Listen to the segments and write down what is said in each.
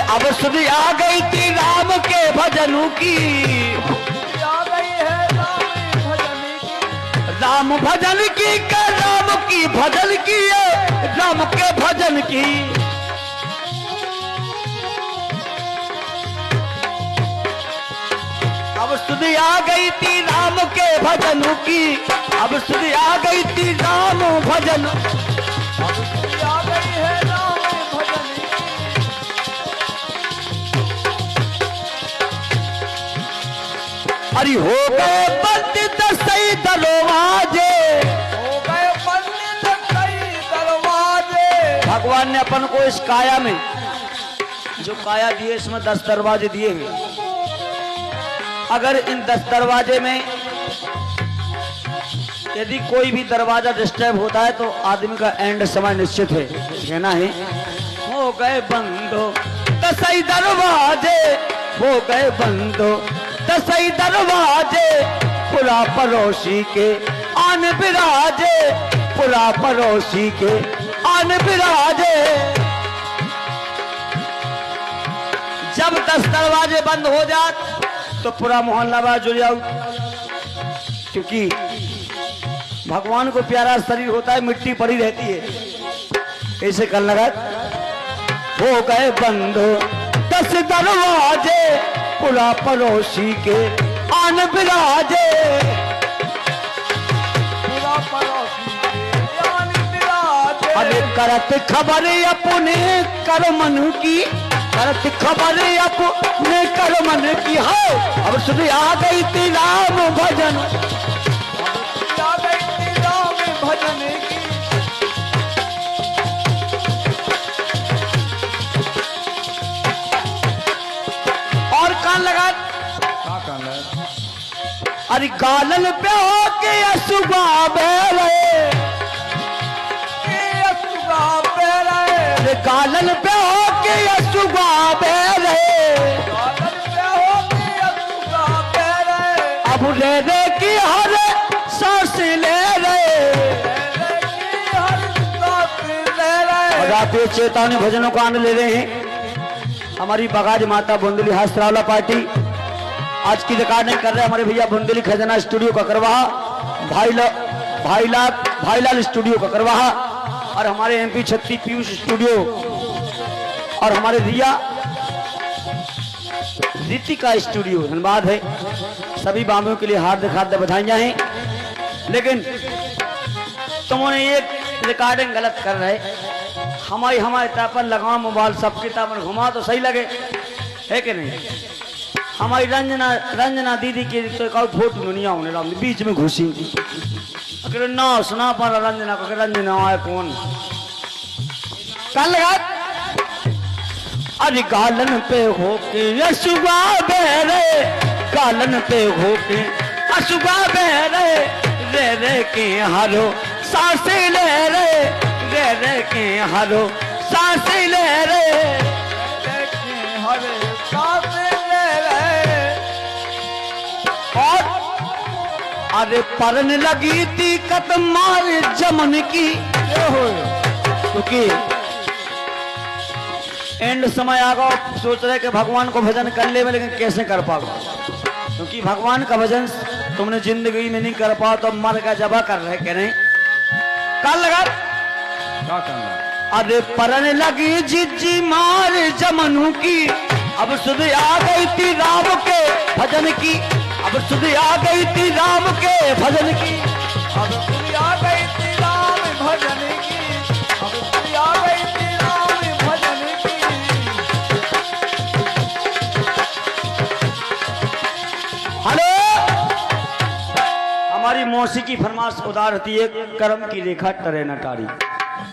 अब सुधी आ गई थी राम के भजनों की, आ गई है राम भजन की, राम भजन की कर राम की भजन की, राम के भजन की। अब सुधी आ गई थी राम के भजनों की, अब सुधी आ गई थी राम भजन, आ गई है राम भजन की, अरे हो गए बंद दसई दरवाजे, हो गए मंदिर कई दरवाजे। भगवान ने अपन को इस काया में जो काया दिए इसमें 10 दरवाजे दिए हैं। अगर इन 10 दरवाजे में यदि कोई भी दरवाजा डिस्टर्ब होता है तो आदमी का एंड समय निश्चित है। कहना है हो गए बंदो दसई दरवाजे, हो गए बंदो दसई दरवाजे, पुरा पड़ोसी के आन बिराजे, पुरा पड़ोसी के आन बिराजे। जब 10 दरवाजे बंद हो जाते तो पूरा मोहल्ला बाज जुड़ जाओ, क्योंकि भगवान को प्यारा शरीर होता है, मिट्टी पड़ी रहती है। ऐसे कर लगा हो गए बंद 10 दरवाजे, पूरा पड़ोसी के आन बिराजे, पूरा पड़ोसी के आन बिराजे। अरे करत खबर अपने कर मन की, करत खबर अपने कर मन की है। अब सुधी आ गई थी राम भजन, आ गई थी राम भजन की, और कान लगा अरे गालन पे हो के असुबा बेरे, असुगा पेरे, अरे गालन पे हो के असुबा बेरे, गालन पे हो के असुगा पेरे। अब ले रे की हर सांस ले रे, और आप ये चेतावनी भजनों का आनंद ले रहे हैं। हमारी बगाज माता बुंदली हस्तरावला पार्टी आज की रिकॉर्डिंग कर रहे हैं हमारे भैया बुंदली खजाना स्टूडियो का करवाहा, भाईलाल स्टूडियो का करवाहा, और हमारे एमपी छत्ती पीयूष स्टूडियो, और हमारे रितिका स्टूडियो धन्यवाद है। सभी बामियों के लिए हार्दिक हार्दिक बधाइयां हैं। लेकिन तुमने एक रिकॉर्डिंग गलत कर रहे, हमारे तापर लगाओ मोबाइल सबके तापर घुमा तो सही लगे है कि नहीं। हमारी रंजना दीदी की तो एक फोटो दुनिया होने लगी, बीच में घुसी, अगर ना सुना पा रंजना को, रंजना आए कौन कल लगा। अरे गालन पे होके असुगा बेरे, गालन पे होके असुगा बेरे, रे रे के हरो सांसे ले रे, रे रे के हरो सांसे ले रे, हरे सांस ले रहे। और अरे परन लगी थी कत मार जमन की, क्योंकि एंड समय आगा सोच रहे कि भगवान को भजन कर ले में, लेकिन कैसे कर पाओगे, क्योंकि भगवान का भजन तुमने जिंदगी में नहीं कर पाओ तो मर का जबा कर रहे कह रहे कल लगा। अरे परन लगी जिज्जी मार जमनू की, अब सुध आ गई थी राम के भजन की, अब सुध आ गई थी राम के भजन की, अब तुम आ गई थी राम भजन की, अब तुम आ गई थी राम भजन की। हेलो, हमारी मौसी की फरमाइश उदार होती है, कर्म की रेखा टरे न टारी।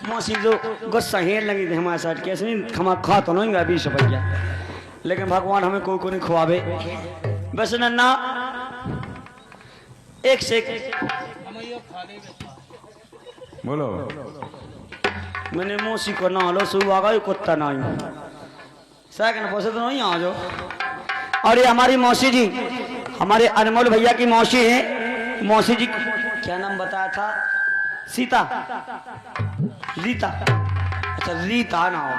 मौसी जो गुस्सा हेर लगी थी हमारे साथ, कैसे नहीं खमा खा तो नहीं 20 रुपया, लेकिन भगवान हमें कोई को नहीं खुआवे। बस नन्ना एक से बोलो, मैंने मौसी को ना लो सुबह आ गई कुत्ता ना सेकंड पैसे तो नहीं आ जाओ। और ये हमारी मौसी जी, हमारे अनमोल भैया की मौसी है। मौसी जी क्या नाम बताया था? सीता, रीता, अच्छा रीता ना हो,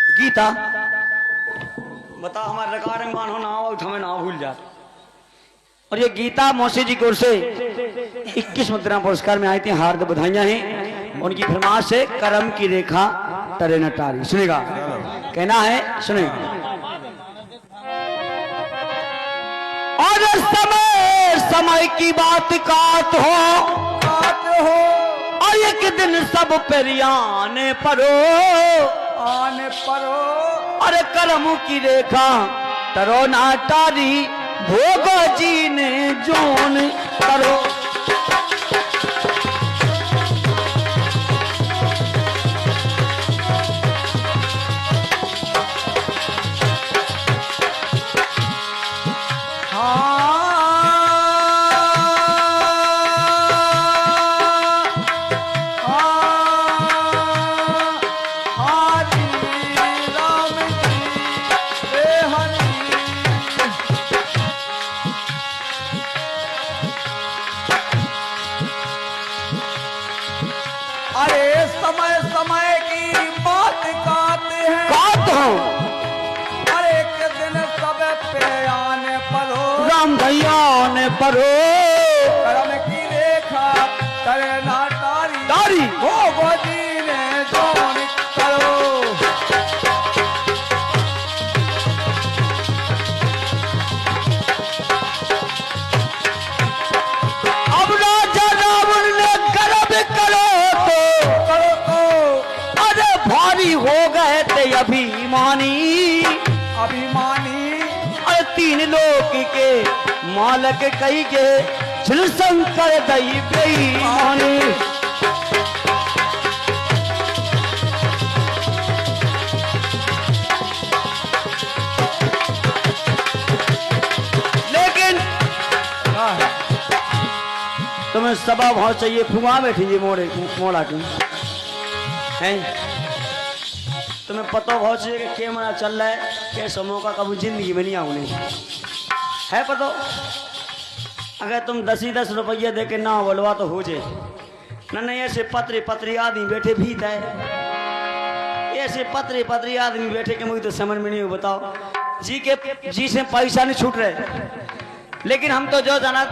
गीता बता हमारे रिकॉर्डिंग मान हो ना हो हमें ना भूल जा। और ये गीता मौसी जी की ओर से 21 मुद्रा पुरस्कार में आई थी, हार्दिक बधाइयां हैं। उनकी फरमाइश है करम की रेखा तरे न टारी। सुनेगा कहना है, सुने। और समय की बात कात हो और एक दिन सब पेरियाने परो आने परो अरे करम की रेखा तरो ना टारी भोगो जी ने जोन करो। अरे समय समय की बात कहते हैं, बात हो अरे एक दिन सब पे आने परो राम भैया ने परो करम की रेखा करे ना तारी तारी हो गोदी ने जोन करो। अब राजा रावण ने गर्व करो तो अरे भारी हो गए थे अभिमानी अभिमानी अरे 3 लोक के मालक कही के छिल शंकर दई बेईमानी। लेकिन तुम्हें सभा भाव चाहिए, फुआ बैठी ये मोड़ा की हैं, तुम्हें पता भाव चाहिए कि क्या मना चल रहा है, क्या समूह का कभी जिंदगी में नहीं आऊने है पता। अगर तुम 10 रुपया दे के ना बोलवा तो हो जाए ना, नहीं ऐसे पत्री आदमी बैठे भीत है, ऐसे पत्री आदमी बैठे के मुझे तो समझ में नहीं हो। बताओ जी से पैसा नहीं छूट रहे, लेकिन हम तो जो जाना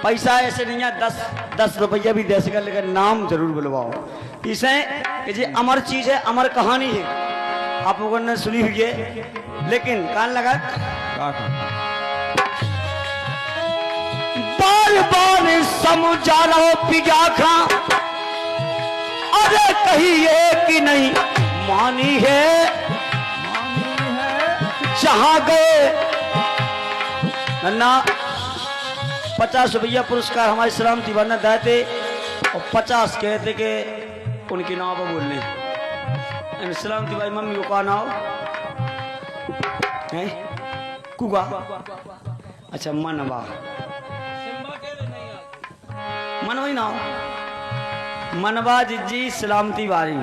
पैसा ऐसे नहीं है, 10 रुपया भी दे सके, लेकिन नाम जरूर बुलवाओ। इसे कि जी अमर चीज है, अमर कहानी है, आप लोगों ने सुनी हुई है, लेकिन कान लगा बार बार समझा रहो पिया खा अरे कहिए कि नहीं मानी है जहां गए नन्ना 50 रुपया पुरस्कार हमारे सलामती बना देते और 50 कहते के उनके नाम पर बोलने। सलामती भाई मम्मी को कहा नाम है कुआ, अच्छा मनवा मनवाई नाम मनवा जिज्जी सलामती बारी,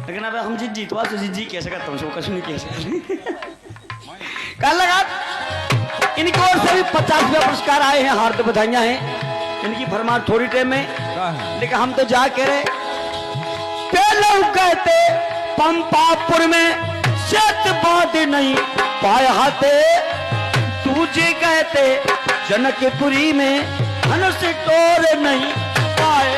लेकिन अब हम जिज्जी तो जिज्जी कैसे करता हूँ, कश नहीं कैसे कल लगा। इनकी ओर से भी 50 रुपया पुरस्कार आए हैं, हार्दिक बधाइयां हैं। इनकी फरमाइश थोड़ी टाइम में, लेकिन हम तो जा के रहे पहले कहते पंपापुर में शेत बांध नहीं पाया हाथे, तुझे कहते जनकपुरी में धनुष तोड़ नहीं पाए।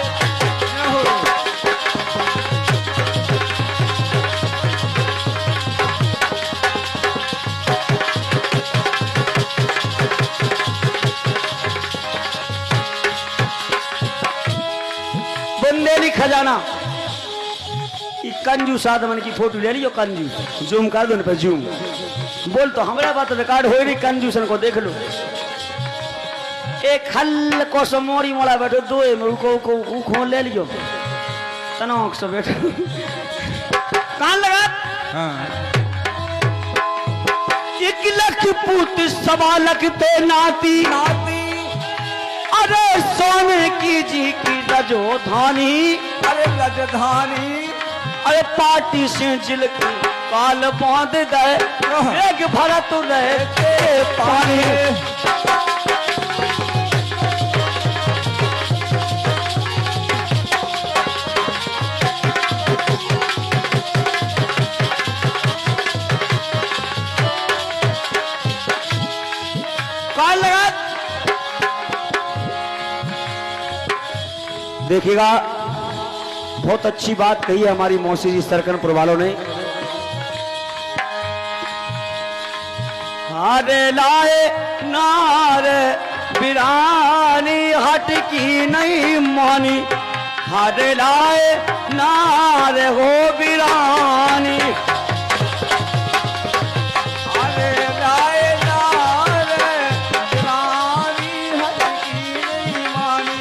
बुंदेली खजाना कंजूस आदमन की फोटो ले लियो, कंजूस जूम कर दो ना पे जूम बोल तो हमारा बात रिकॉर्ड हो रही, कंजूसन को देख लो। एक हल को समोरी मोड़ा बैठो दो को खोल ले लियो तनोक से बैठो कान लगा। 1 लाख पूत 1.25 लाख ते नाती अरे सोने की जी की रजोधानी, अरे राजधानी अरे पार्टी से जिल की काल बांध दे एक भरत रहे तेरे पानी। कान लगा। देखिएगा बहुत अच्छी बात कही है हमारी मौसी जी सरकनपुर वालों ने। हारे लाए नारे बिरानी हट की नहीं मानी, हारे लाए नारे हो बिरानी, हारे लाए नारे बिरानी हट की नहीं मानी,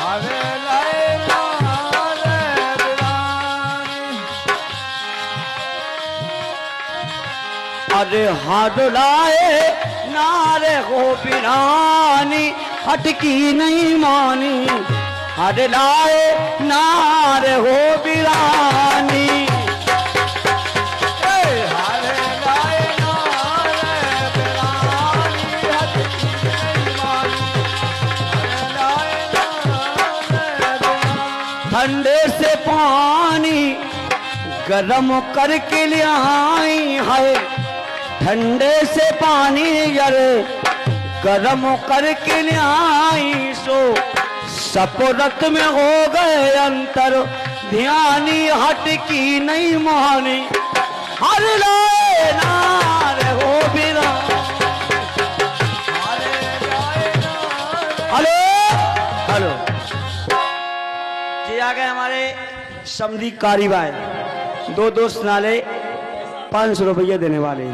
हारे लाए नारे बिरानी। अरे हाथ लाए नारे हो बिरानी हटकी नहीं मानी, हाथ लाए नारे हो बिरानी। हारे लाए नारे बिरानी हट की नहीं मानी, हारे लाए नारे बिरानी। ठंडे से पानी गरम करके ले आई है, ठंडे से पानी यार गरम करके ले आई, सो सपुरत में हो गए अंतर ध्यानी हट की नहीं मानी, हर लाए नारे हो बिरा। हेलो हेलो जी आ गए हमारे समधी कारीबाई, दो दोस्त नाले 500 रुपये देने वाले,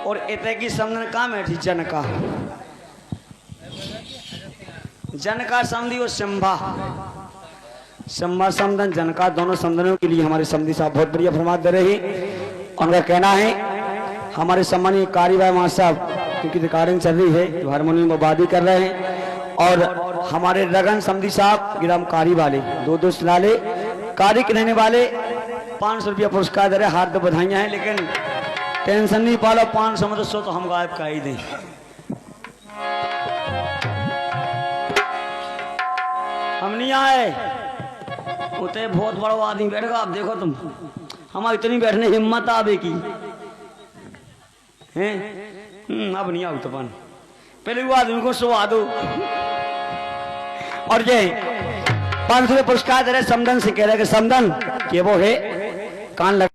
और इतने की समझन काम है जनका, जनका समधी और शंभा, शंभा समधन जनका दोनों समधनों के लिए हमारे समधी साहब बहुत बढ़िया फरमात दे रहे हैं। उनका कहना है हमारे सम्मानीय कारीबाई मां साहब क्योंकि रिकॉर्डिंग चल रही है तो हारमोनियम में वादी कर रहे हैं, और हमारे रगन समधी साहब ग्राम कारी वाले दो दोस्त लाले कारी के रहने वाले 500 रुपया पुरस्कार दे रहे, हाथ तो बधाइयां हैं, लेकिन टेंशन नहीं पालो 500 में तो 100 तो हम गायब का ही दें। हम नहीं आए उते बहुत बड़ा आदमी बैठेगा, आप देखो तुम हमारी इतनी बैठने हिम्मत आवे की हैं। अब नहीं आओ तो पहले वो आदमी को सुहा दो। और ये 500 पुरस्कार दे रहे समदन से कह रहे कि समदन ये वो है कान लग